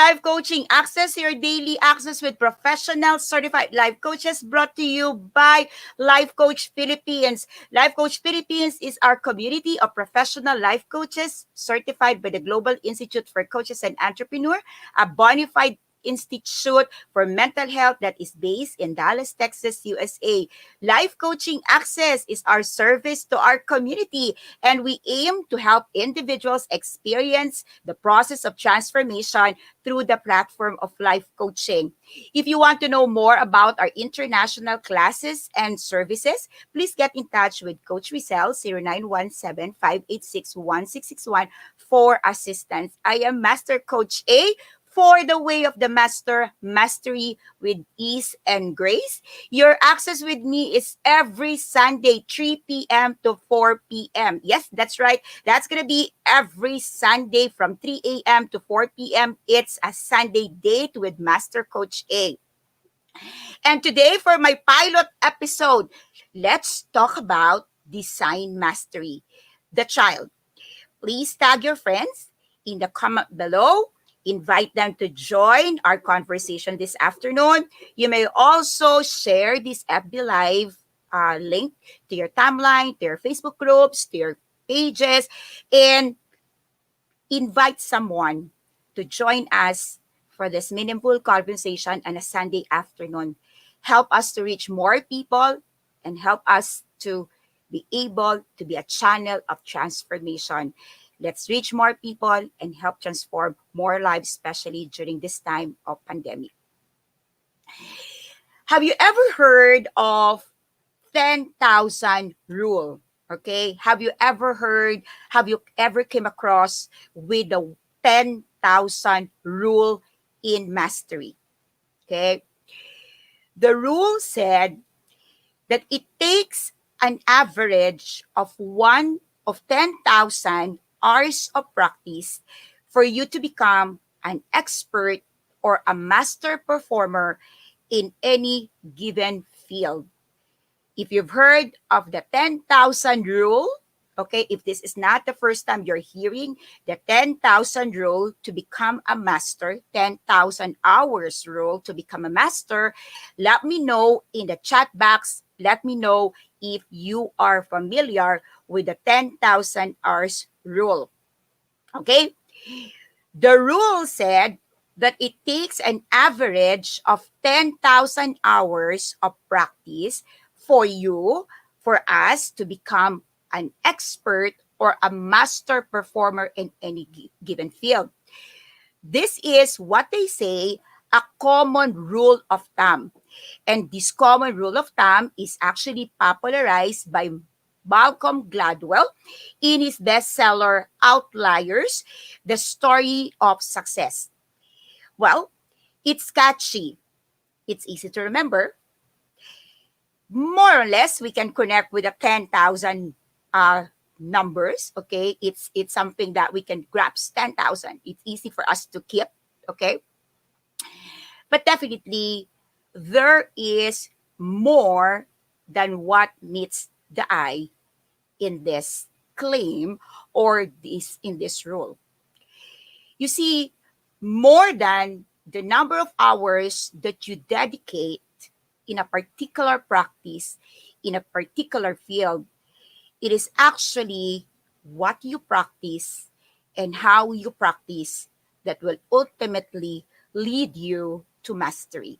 Life Coaching Access, your daily access with professional certified life coaches, brought to you by Life Coach Philippines. Life Coach Philippines is our community of professional life coaches certified by the Global Institute for Coaches and Entrepreneur, a bona fide institute for mental health that is based in Dallas, Texas, USA. Life Coaching Access is our service to our community, and we aim to help individuals experience the process of transformation through the platform of life coaching. If you want to know more about our international classes and services, please get in touch with Coach Rizal 0917-586-1661 for assistance. I am Master Coach A for the way of the master, mastery with ease and grace. Your access with me is every Sunday, 3 p.m. to 4 p.m. Yes, that's right. That's going to be every Sunday from 3 a.m. to 4 p.m. It's a Sunday date with Master Coach A. And today, for my pilot episode, let's talk about design mastery. The child. Please tag your friends in the comment below. Invite them to join our conversation this afternoon. You may also share this FB Live link to your timeline, to your Facebook groups, to your pages, and invite someone to join us for this meaningful conversation on a Sunday afternoon. Help us to reach more people and help us to be able to be a channel of transformation. Let's reach more people and help transform more lives, especially during this time of pandemic. Have you ever heard of 10,000 rule? Okay. Have you ever came across with the 10,000 rule in mastery? Okay. The rule said that it takes an average of 10,000 hours of practice for you to become an expert or a master performer in any given field. If you've heard of the 10,000 rule, okay, if this is not the first time you're hearing the 10,000 rule to become a master, 10,000 hours rule to become a master, let me know in the chat box. Let me know if you are familiar with the 10,000 hours rule. Okay? The rule said that it takes an average of 10,000 hours of practice for us to become an expert or a master performer in any given field. This is what they say a common rule of thumb. And this common rule of thumb is actually popularized by Malcolm Gladwell in his bestseller Outliers, The Story of Success. Well, it's catchy. It's easy to remember. More or less, we can connect with the 10,000 numbers, okay? It's something that we can grasp, 10,000. It's easy for us to keep, okay? But definitely, there is more than what meets the eye in this claim or in this rule. You see, more than the number of hours that you dedicate in a particular practice, in a particular field, it is actually what you practice and how you practice that will ultimately lead you to mastery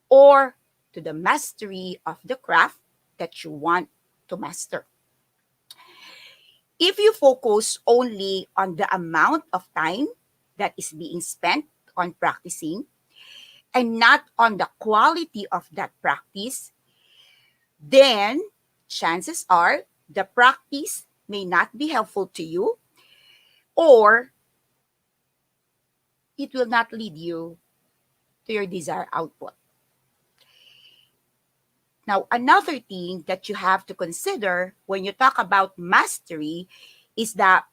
or to the mastery of the craft that you want to master. If you focus only on the amount of time that is being spent on practicing and not on the quality of that practice, then chances are the practice may not be helpful to you or it will not lead you to your desired output. Now, another thing that you have to consider when you talk about mastery is that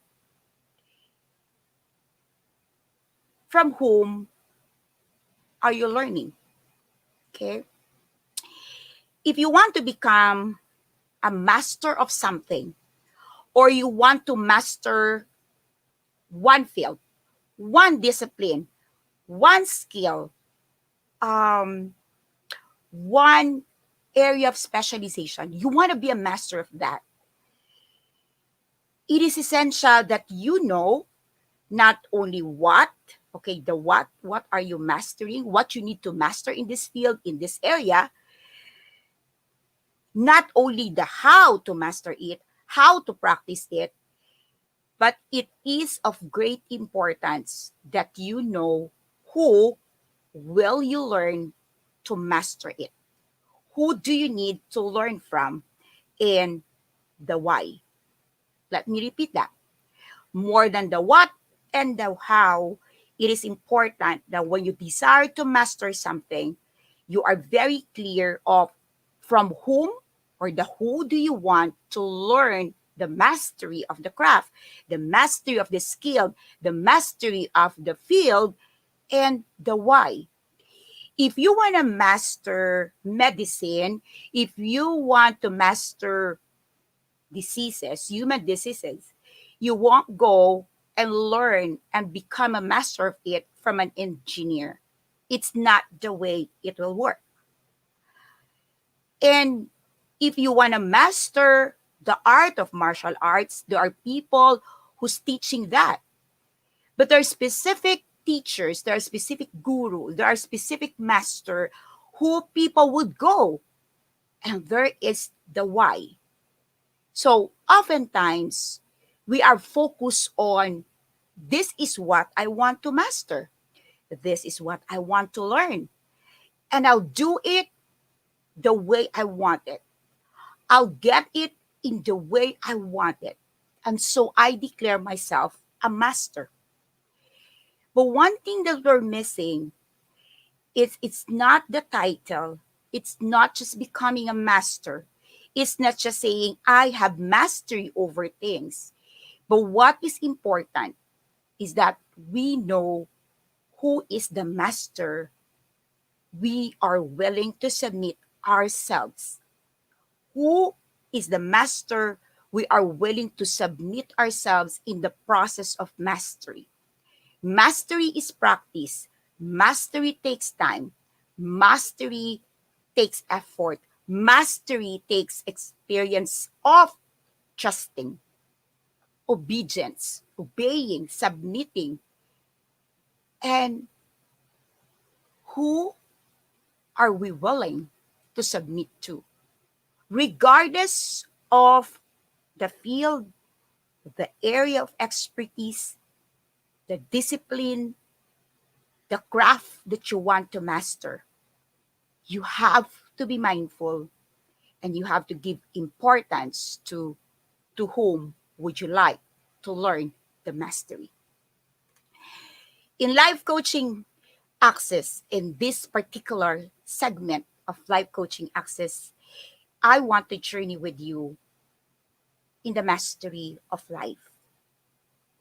from whom are you learning? Okay? If you want to become a master of something or you want to master one field, one discipline, one skill, um, one area of specialization, you want to be a master of that, it is essential that you know not only what, okay, the what are you mastering, what you need to master in this field, in this area, not only the how to master it, how to practice it, but it is of great importance that you know who will you learn to master it. Who do you need to learn from, and the why. Let me repeat that. More than the what and the how, it is important that when you desire to master something, you are very clear of from whom or the who do you want to learn the mastery of the craft, the mastery of the skill, the mastery of the field, and the why. If you want to master medicine, if you want to master diseases, human diseases, you won't go and learn and become a master of it from an engineer. It's not the way it will work. And if you want to master the art of martial arts, there are people who's teaching that. But there are specific teachers, there are specific guru, there are specific master who people would go. And there is the why. So oftentimes we are focused on this is what I want to master. This is what I want to learn. And I'll do it the way I want it. I'll get it in the way I want it. And so I declare myself a master. But one thing that we're missing is it's not the title. It's not just becoming a master. It's not just saying I have mastery over things. But what is important is that we know who is the master we are willing to submit ourselves. Who is the master we are willing to submit ourselves in the process of mastery. Mastery is practice. Mastery takes time. Mastery takes effort. Mastery takes experience of trusting, obedience, obeying, submitting. And who are we willing to submit to? Regardless of the field, the area of expertise, the discipline, the craft that you want to master, you have to be mindful and you have to give importance to whom would you like to learn the mastery. In life coaching access, in this particular segment of life coaching access, I want to journey with you in the mastery of life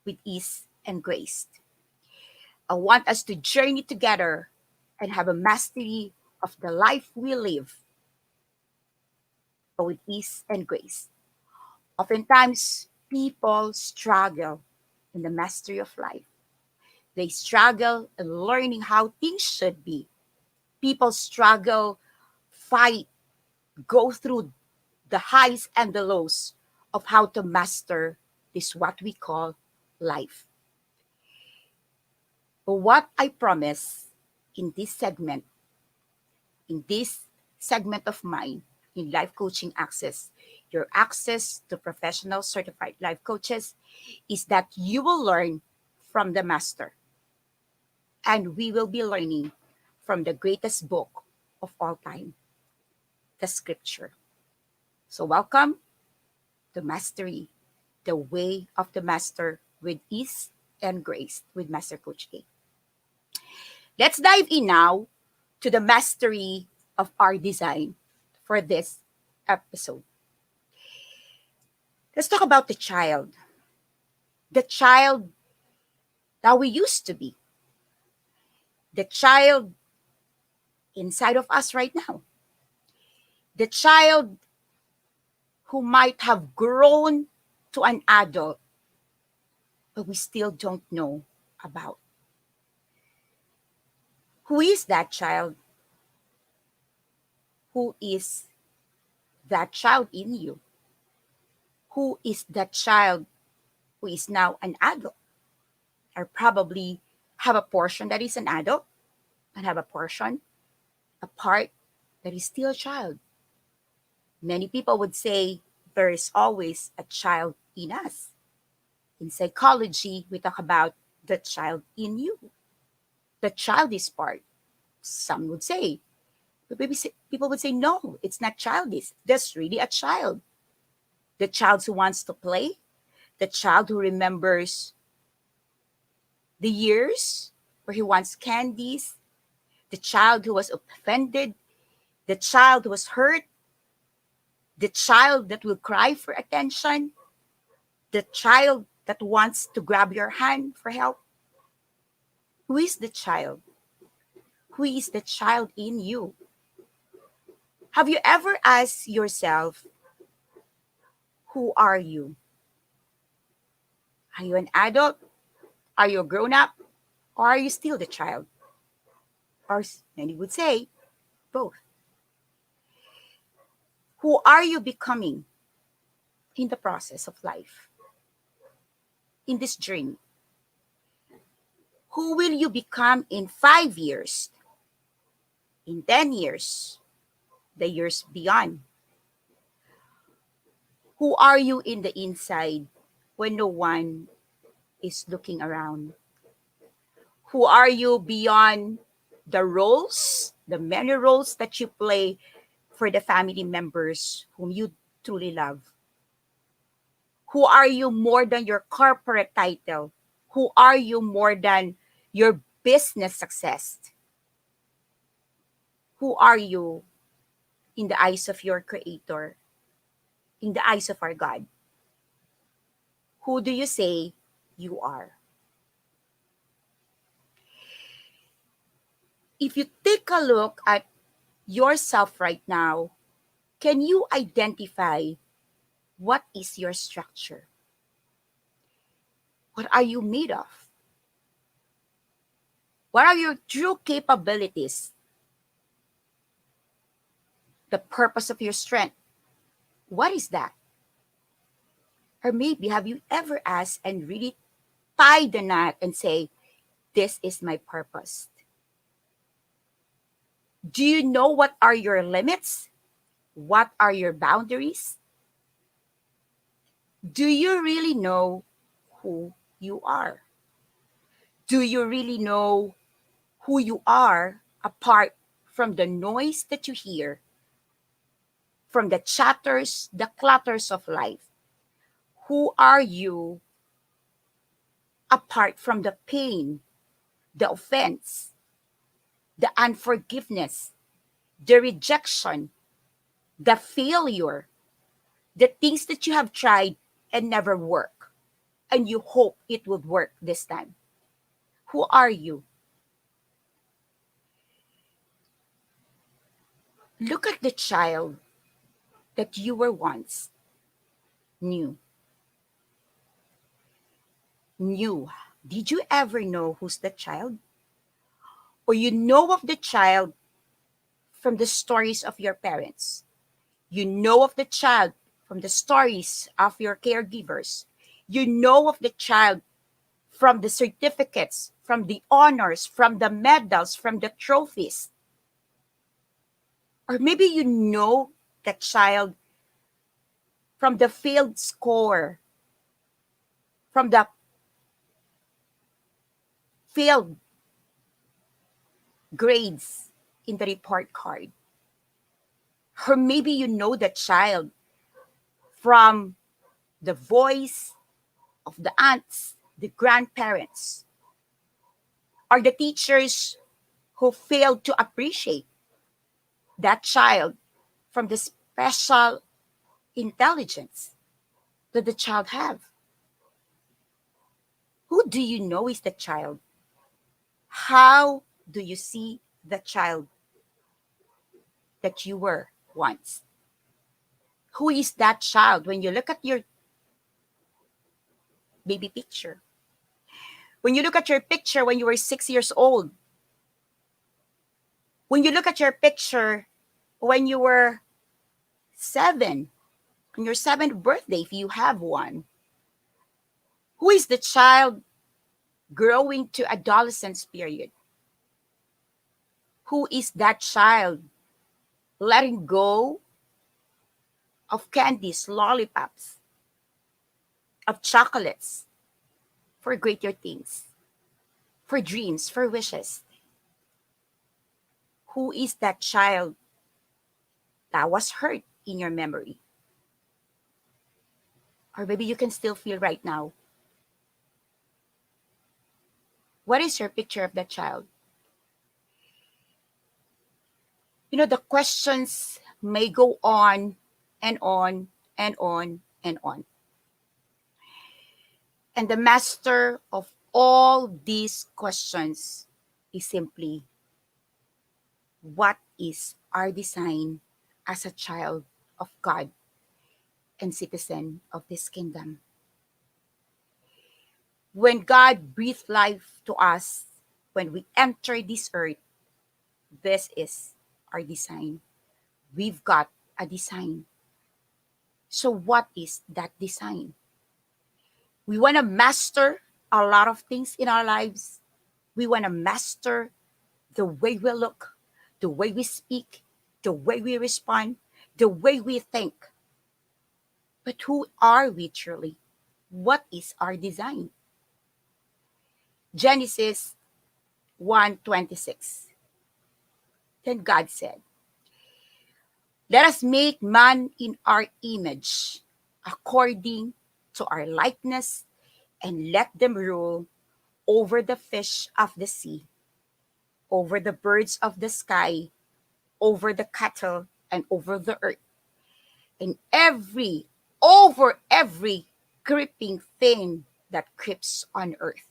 with ease and grace. I want us to journey together and have a mastery of the life we live with ease and grace. Oftentimes, people struggle in the mastery of life. They struggle in learning how things should be. People struggle, fight, go through the highs and the lows of how to master this what we call life. But what I promise in this segment, of mine, in Life Coaching Access, your access to professional certified life coaches, is that you will learn from the master. And we will be learning from the greatest book of all time, the scripture. So welcome to Mastery, the way of the master with ease and grace with Master Coach A. Let's dive in now to the mastery of our design for this episode. Let's talk about the child that we used to be, the child inside of us right now, the child who might have grown to an adult, but we still don't know about. Who is that child? Who is that child in you? Who is that child who is now an adult? Or probably have a portion that is an adult and have a portion, a part that is still a child. Many people would say there is always a child in us. In psychology, we talk about the child in you, the childish part. Some would say, but maybe people would say, no, it's not childish. That's really a child. The child who wants to play, the child who remembers the years where he wants candies, the child who was offended, the child who was hurt, the child that will cry for attention, the child that wants to grab your hand for help. Who is the child? Who is the child in you? Have you ever asked yourself, who are you? Are you an adult? Are you a grown up? Or are you still the child? Or many would say, both. Who are you becoming in the process of life, in this journey? Who will you become in 5 years, in 10 years, the years beyond? Who are you in the inside when no one is looking around? Who are you beyond the roles, the many roles that you play for the family members whom you truly love? Who are you more than your corporate title? Who are you more than your business success? Who are you in the eyes of your Creator, in the eyes of our God? Who do you say you are? If you take a look at yourself right now, can you identify what is your structure? What are you made of? What are your true capabilities? The purpose of your strength. What is that? Or maybe have you ever asked and really tied the knot and say, this is my purpose? Do you know what are your limits? What are your boundaries? Do you really know who you are? Do you really know who you are apart from the noise that you hear, from the chatters, the clutters of life? Who are you apart from the pain, the offense, the unforgiveness, the rejection, the failure, the things that you have tried and never work, and you hope it would work this time? Who are you? Look at the child that you were once knew. Knew. Did you ever know who's the child? Or you know of the child from the stories of your parents? You know of the child from the stories of your caregivers. You know of the child from the certificates, from the honors, from the medals, from the trophies. Or maybe you know the child from the failed score, from the failed grades in the report card. Or maybe you know the child from the voice of the aunts, the grandparents, or the teachers who failed to appreciate that child from the special intelligence that the child have. Who do you know is the child? How do you see the child that you were once? Who is that child when you look at your baby picture? When you look at your picture when you were 6 years old, When you look at your picture when you were 7, on your 7th birthday, if you have one, who is the child growing to adolescence period? Who is that child letting go of candies, lollipops, of chocolates for greater things, for dreams, for wishes? Who is that child that was hurt in your memory? Or maybe you can still feel right now. What is your picture of that child? The questions may go on and on and on and on. And the master of all these questions is simply, what is our design as a child of God and citizen of this kingdom? When God breathed life to us, when we enter this earth, this is our design. We've got a design. So what is that design? We want to master a lot of things in our lives. We want to master the way we look, the way we speak, the way we respond, the way we think. But who are we truly? What is our design? Genesis 1:26. Then God said, "Let us make man in our image, according to our likeness, and let them rule over the fish of the sea, over the birds of the sky, over the cattle, and over the earth, and over every creeping thing that creeps on earth."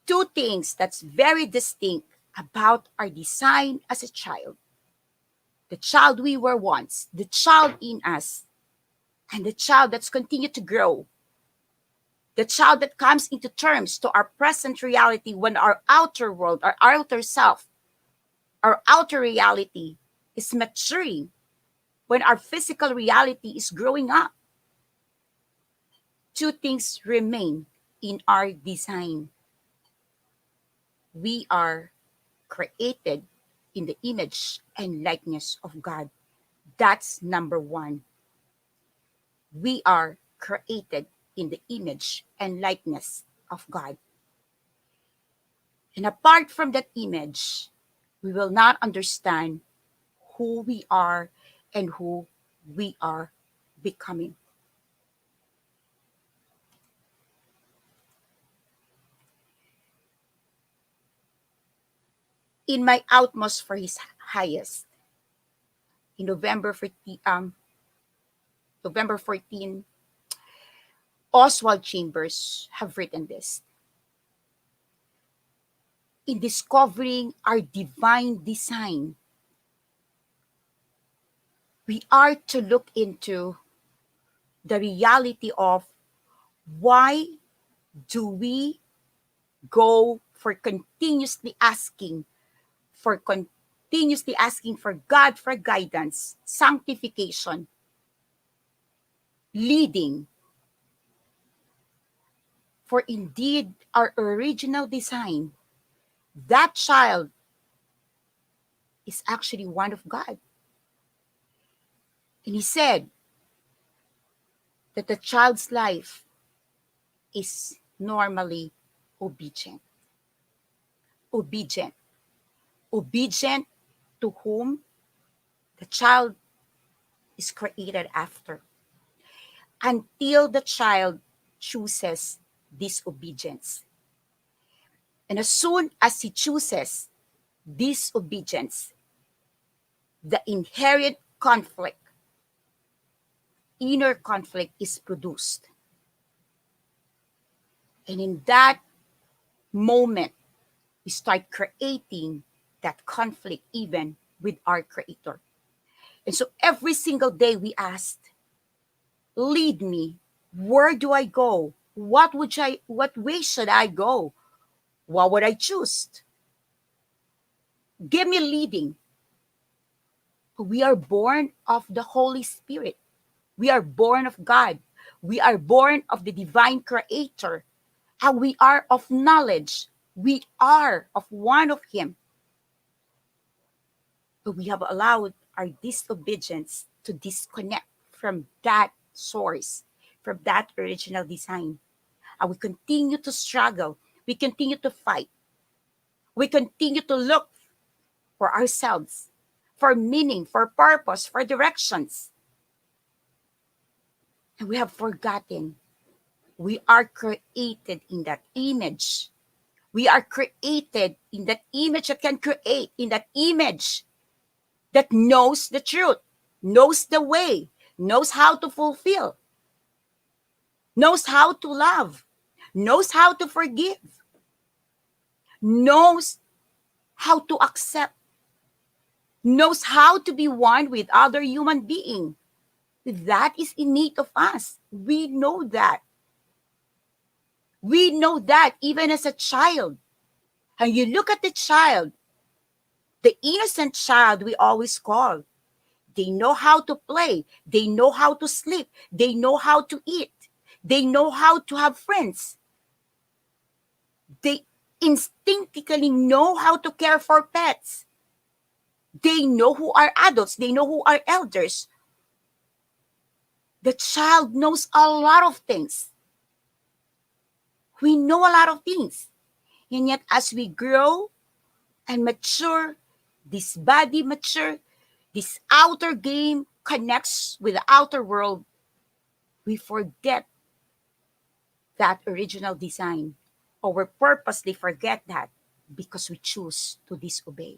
Two things that's very distinct about our design as a child. The child we were once, the child in us, and the child that's continued to grow. The child that comes into terms to our present reality when our outer world, our outer self, our outer reality is maturing, when our physical reality is growing up. Two things remain in our design. We are created in the image and likeness of God. That's number one. We are created in the image and likeness of God. And apart from that image, we will not understand who we are and who we are becoming. In my utmost for his highest, in November 14, Oswald Chambers have written this. In discovering our divine design, we are to look into the reality of, why do we go for continuously asking for God for guidance, sanctification, leading? For indeed, our original design, that child is actually one of God. And he said that the child's life is normally obedient. Obedient. Obedient to whom the child is created after, until the child chooses disobedience. And as soon as he chooses disobedience, the inherent conflict, inner conflict, is produced. And in that moment, we start creating that conflict even with our Creator. And so every single day we ask, lead me. Where do I go? What way should I go? What would I choose? Give me leading. We are born of the Holy Spirit. We are born of God. We are born of the divine creator. And we are of knowledge. We are of one of him. But we have allowed our disobedience to disconnect from that source, from that original design. And we continue to struggle. We continue to fight. We continue to look for ourselves, for meaning, for purpose, for directions. And we have forgotten we are created in that image. We are created in that image that can create, in that image that knows the truth, knows the way, knows how to fulfill, knows how to love, knows how to forgive, knows how to accept, knows how to be one with other human being. That is innate of us. We know that. We know that even as a child. And you look at the child, the innocent child we always call. They know how to play. They know how to sleep. They know how to eat. They know how to have friends. They instinctively know how to care for pets. They know who are adults. They know who are elders. The child knows a lot of things. We know a lot of things. And yet as we grow and mature, this body mature, this outer game connects with the outer world, we forget that original design, or we purposely forget that because we choose to disobey.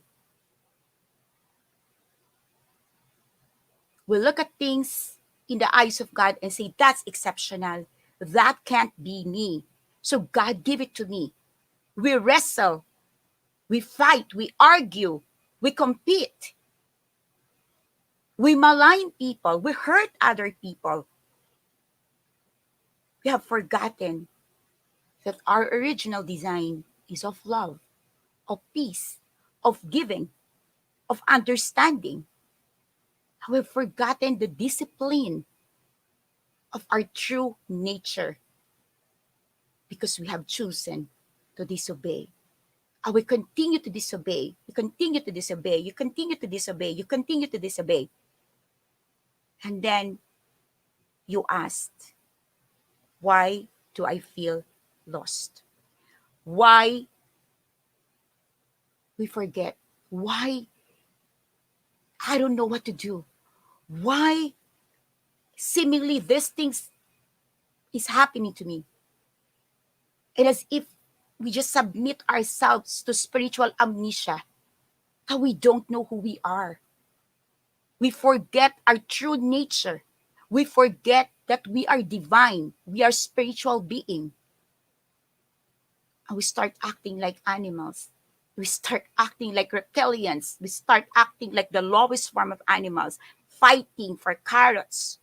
We look at things in the eyes of God and say, that's exceptional. That can't be me. So God, give it to me. We wrestle, we fight, we argue, we compete. We malign people, we hurt other people. We have forgotten that our original design is of love, of peace, of giving, of understanding. We've forgotten the discipline of our true nature because we have chosen to disobey. And we continue to disobey. You continue to disobey. You continue to disobey. You continue to disobey. And then you asked, why do I feel lost? Why we forget? Why I don't know what to do? Why seemingly these things is happening to me? And as if we just submit ourselves to spiritual amnesia, that we don't know who we are. We forget our true nature. We forget that we are divine. We are spiritual being. And we start acting like animals. We start acting like reptilians. We start acting like the lowest form of animals, fighting for carrots,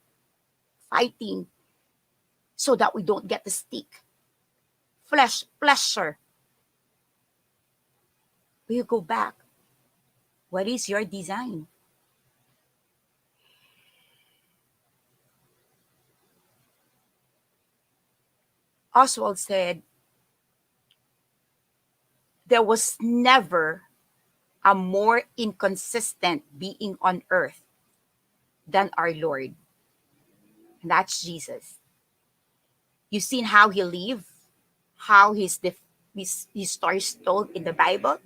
fighting so that we don't get the stick. Flesh, pleasure. Will you go back? What is your design? Oswald said, there was never a more inconsistent being on earth than our Lord. And that's Jesus. You've seen how he lived, how his story is told in the Bible.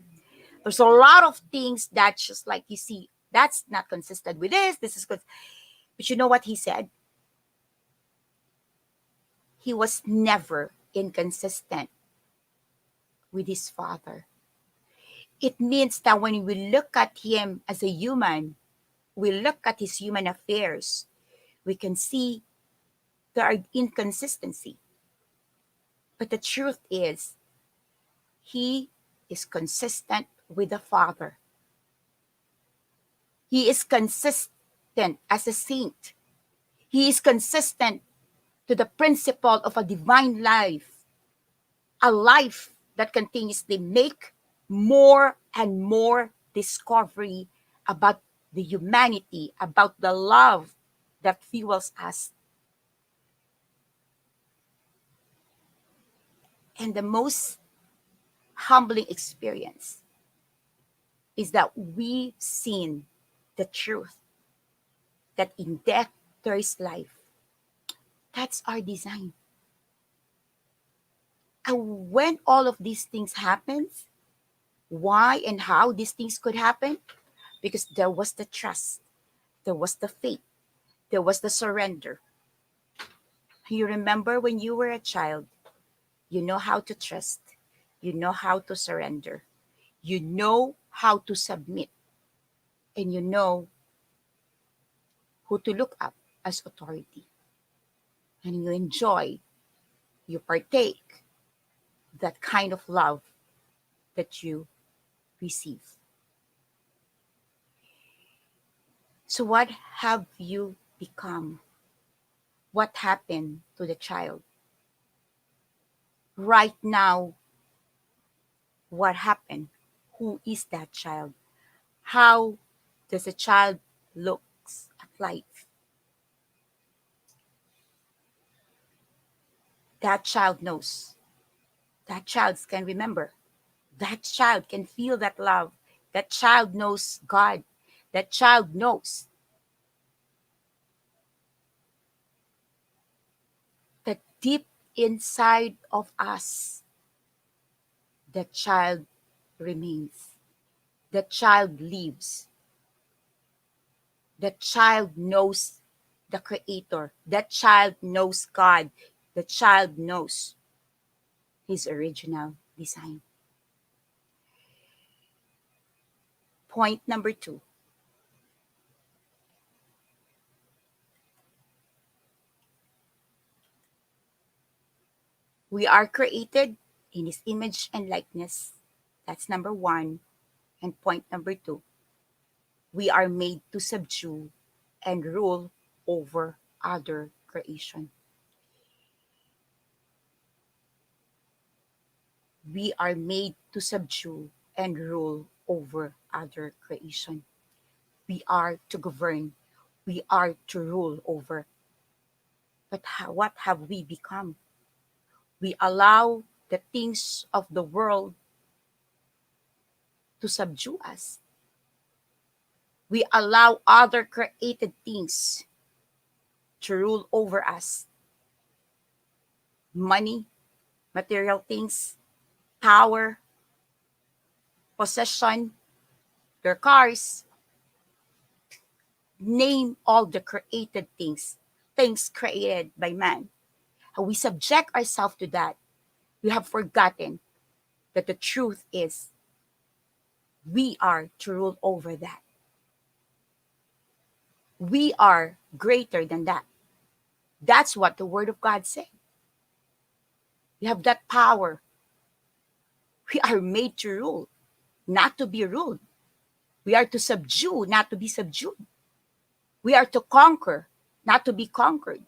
There's a lot of things that just like you see, that's not consistent with this is good. But you know what he said? He was never inconsistent with his Father. It means that when we look at him as a human, we look at his human affairs, we can see there are inconsistency. But the truth is, he is consistent with the Father. He is consistent as a saint. He is consistent to the principle of a divine life, a life that continuously make more and more discovery, about the humanity, about the love that fuels us. And the most humbling experience is that we've seen the truth that in death there is life. That's our design. And when all of these things happens, why and how these things could happen? Because there was the trust, there was the faith, there was the surrender. You remember when you were a child, you know how to trust, you know how to surrender, you know how to submit, and you know who to look up as authority. And you enjoy, you partake that kind of love that you receive. So, what have you become? What happened to the child? Right now, what happened? Who is that child? How does a child looks at life? That child knows. That child can remember. That child can feel that love. That child knows God. That child knows that deep inside of us, the child remains. The child lives. The child knows the Creator. That child knows God. The child knows His original design. Point number 2. We are created in His image and likeness. That's number 1. And point number 2, we are made to subdue and rule over other creation. We are made to subdue and rule over other creation. We are to govern. We are to rule over. But what have we become? We allow the things of the world to subdue us. We allow other created things to rule over us. Money, material things, power, possession, their cars, name all the created things, things created by man. How we subject ourselves to that, we have forgotten that the truth is we are to rule over that. We are greater than that. That's what the Word of God said. We have that power. We are made to rule, not to be ruled. We are to subdue, not to be subdued. We are to conquer, not to be conquered.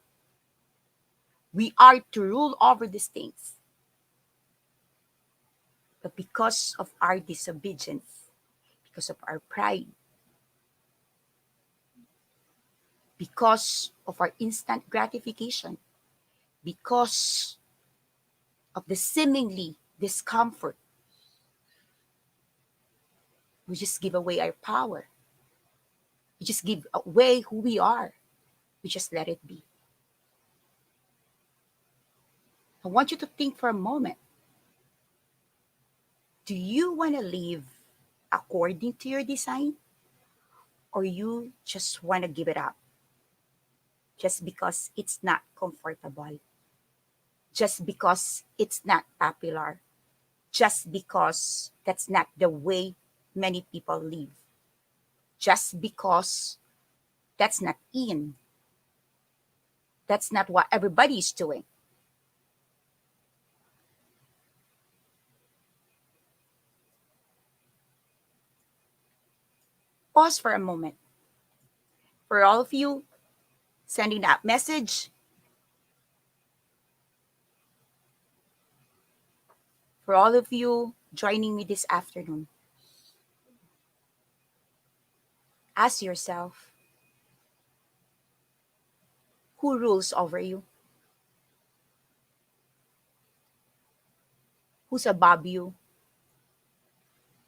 We are to rule over these things. But because of our disobedience, because of our pride, because of our instant gratification, because of the seemingly discomfort, we just give away our power. We just give away who we are. We just let it be. I want you to think for a moment. Do you want to live according to your design? Or you just want to give it up just because it's not comfortable, just because it's not popular, just because that's not the way many people live, just because that's not in, that's not what everybody is doing. Pause for a moment. For all of you sending that message, for all of you joining me this afternoon, Ask yourself, who rules over you? Who's above you?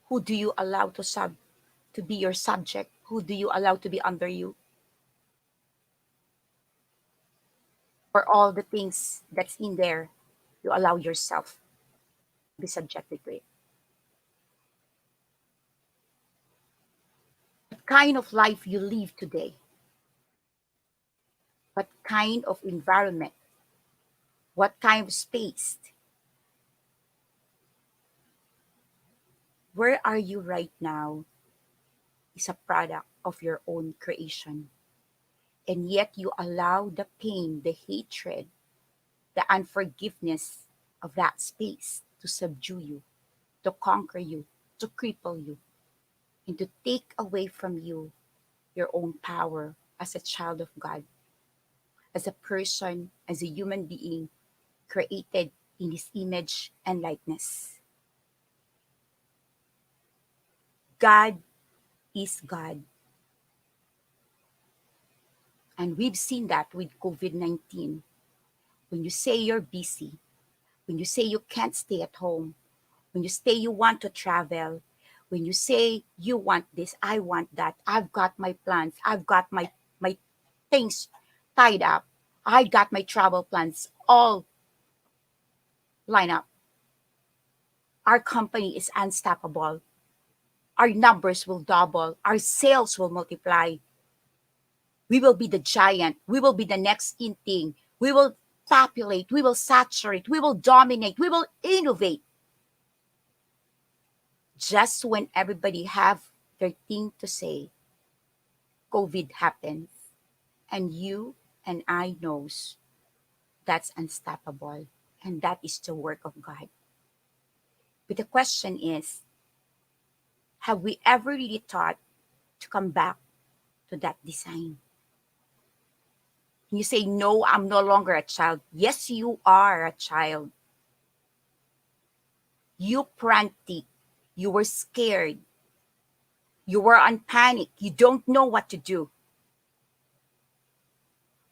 Who do you allow to be your subject? Who do you allow to be under you? For all the things that's in there, you allow yourself to be subjected to it. What kind of life you live today? What kind of environment? What kind of space? Where are you right now is a product of your own creation. And yet you allow the pain, the hatred, the unforgiveness of that space to subdue you, to conquer you, to cripple you, and to take away from you your own power as a child of God, as a person, as a human being created in His image and likeness. God is God. And we've seen that with COVID 19. When you say you're busy, when you say you can't stay at home, when you say you want to travel, when you say you want this, I want that, I've got my plans, I've got my things tied up, I got my travel plans all lined up. Our company is unstoppable. Our numbers will double. Our sales will multiply. We will be the giant. We will be the next in thing. We will populate. We will saturate. We will dominate. We will innovate. Just when everybody have their thing to say, COVID happens. And you and I knows that's unstoppable. And that is the work of God. But the question is, have we ever really thought to come back to that design? You say, no, I'm no longer a child. Yes, you are a child. You frantic. You were scared. You were on panic. You don't know what to do.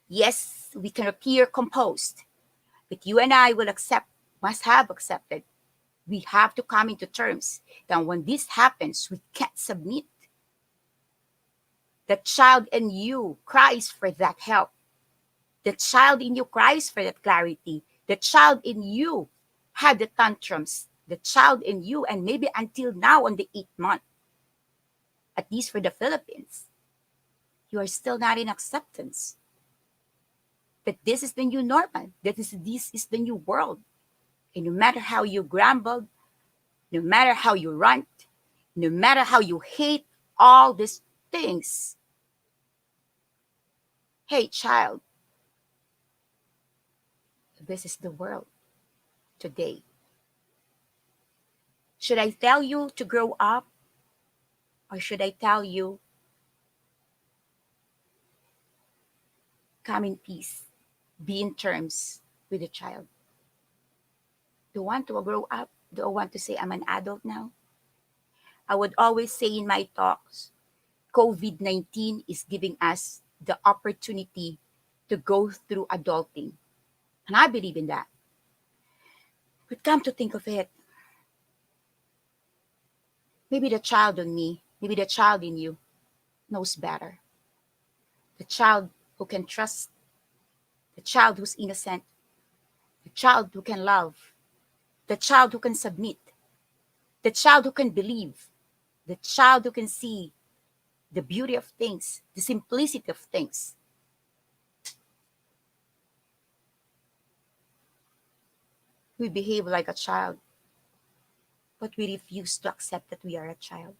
Yes, we can appear composed, but you and I will accept, must have accepted. We have to come into terms that when this happens, we can't submit. The child in you cries for that help. The child in you cries for that clarity. The child in you had the tantrums. The child in you, and maybe until now on the 8th month, at least for the Philippines, you are still not in acceptance. But this is the new normal. This is the new world. And no matter how you grumble, no matter how you rant, no matter how you hate all these things, hey, child, this is the world today. Should I tell you to grow up? Or should I tell you, come in peace, be in terms with the child? Do I want to grow up? Do I want to say I'm an adult now? I would always say in my talks, COVID 19 is giving us the opportunity to go through adulting. And I believe in that. But come to think of it, maybe the child in me, maybe the child in you knows better. The child who can trust, the child who's innocent, the child who can love, the child who can submit, the child who can believe, the child who can see the beauty of things, the simplicity of things. We behave like a child, but we refuse to accept that we are a child.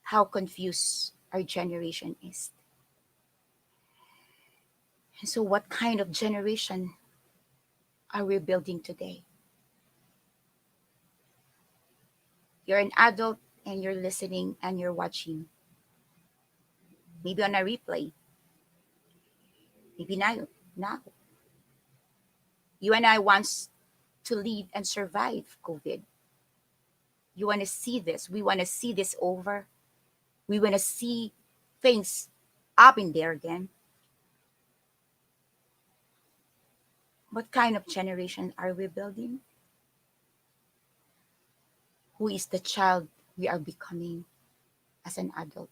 How confused our generation is. And so, what kind of generation are we building today? You're an adult and you're listening and you're watching, maybe on a replay, maybe now. Now, you and I want to live and survive COVID. You want to see this. We want to see this over. We want to see things up in there again. What kind of generation are we building? Who is the child we are becoming as an adult?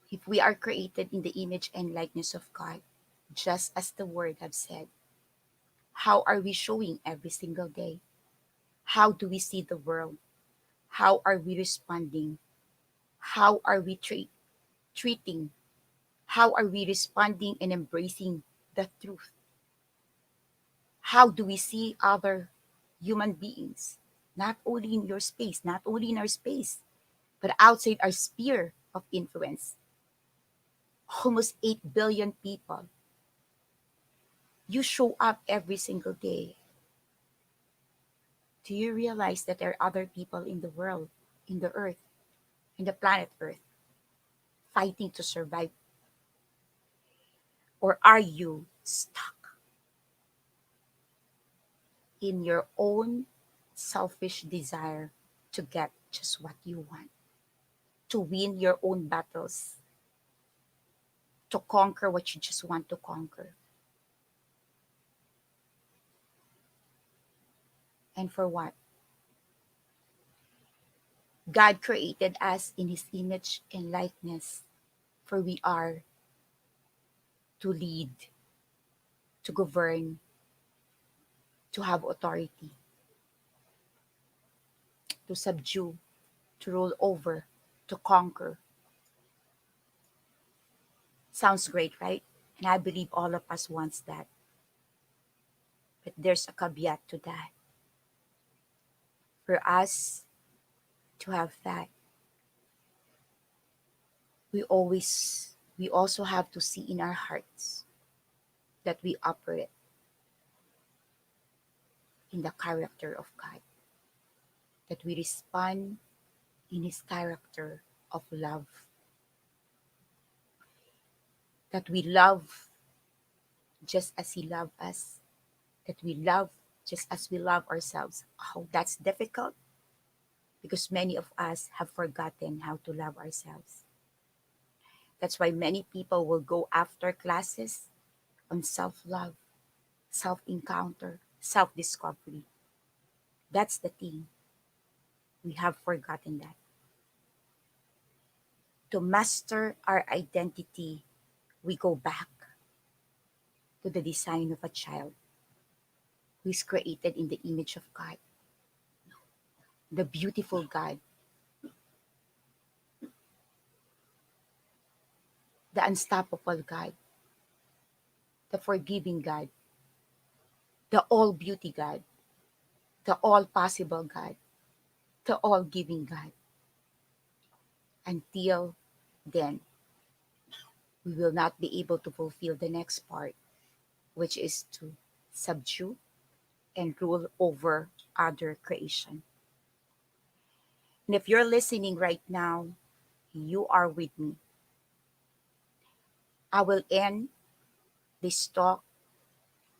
If we are created in the image and likeness of God, just as the word have said, how are we showing every single day? How do we see the world? How are we responding? How are we treating? How are we responding and embracing the truth? How do we see other human beings? Not only in your space, not only in our space, but outside our sphere of influence. Almost 8 billion people. You show up every single day. Do you realize that there are other people in the world, in the earth, in the planet Earth, fighting to survive? Or are you stuck in your own selfish desire to get just what you want, to win your own battles, to conquer what you just want to conquer? And for what? God created us in his image and likeness, for we are to lead, to govern, to have authority, to subdue, to rule over, to conquer. Sounds great, right? And I believe all of us wants that. But there's a caveat to that. For us to have that, we also have to see in our hearts that we operate in the character of God, that we respond in his character of love, that we love just as he loved us, that we love just as we love ourselves. Oh, that's difficult because many of us have forgotten how to love ourselves. That's why many people will go after classes on self love, self encounter, self discovery. That's the thing. We have forgotten that. To master our identity, we go back to the design of a child who is created in the image of God, the beautiful God, the unstoppable God, the forgiving God, the all beauty God, the all possible God, the all giving God. Until then, we will not be able to fulfill the next part, which is to subdue and rule over other creation. And if you're listening right now, you are with me. I will end this talk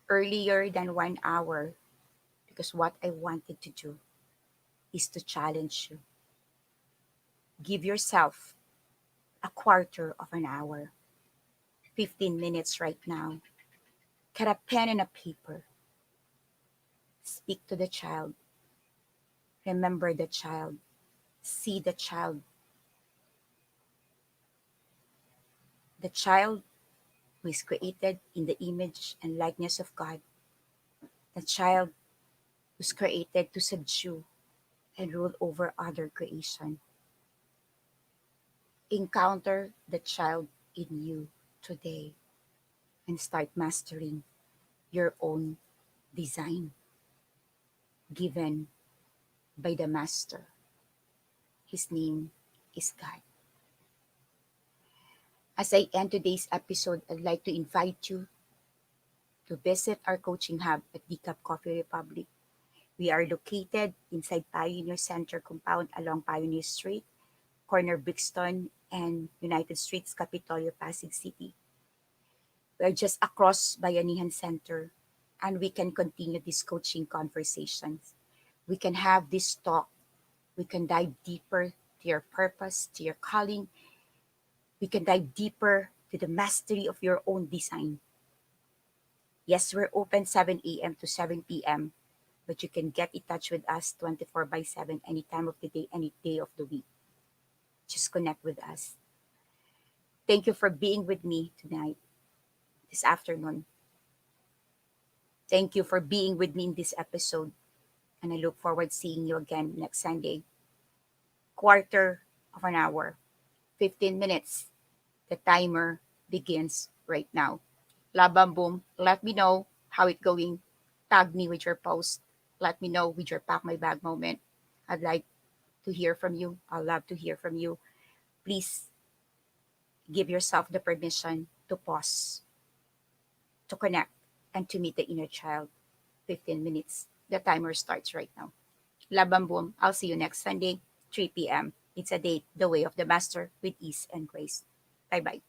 earlier than 1 hour because what I wanted to do is to challenge you. Give yourself a quarter of an hour, 15 minutes right now. Get a pen and a paper. Speak to the child. Remember the child. See the child. The child who is created in the image and likeness of God. The child who's created to subdue and rule over other creation. Encounter the child in you today and start mastering your own design given by the master. His name is God. As I end today's episode, I'd like to invite you to visit our coaching hub at Decaf Coffee Republic. We are located inside Pioneer Center compound along Pioneer Street, corner Brixton and United Streets, Capitolio, Pasig City. We are just across Bayanihan Center, and we can continue these coaching conversations. We can have this talk We can dive deeper to your purpose, to your calling. We can dive deeper to the mastery of your own design. Yes, we're open 7 a.m. to 7 p.m., but you can get in touch with us 24 by 7, any time of the day, any day of the week. Just connect with us. Thank you for being with me tonight, this afternoon. Thank you for being with me in this episode. And I look forward seeing you again next Sunday. Quarter of an hour, 15 minutes. The timer begins right now. Labam boom, let me know how it going. Tag me with your post. Let me know with your pack my bag moment. I'd like to hear from you. I'd love to hear from you. Please give yourself the permission to pause, to connect, and to meet the inner child. 15 minutes. The timer starts right now. Labam boom. I'll see you next Sunday, 3 p.m. It's a date, the way of the master with ease and grace. Bye bye.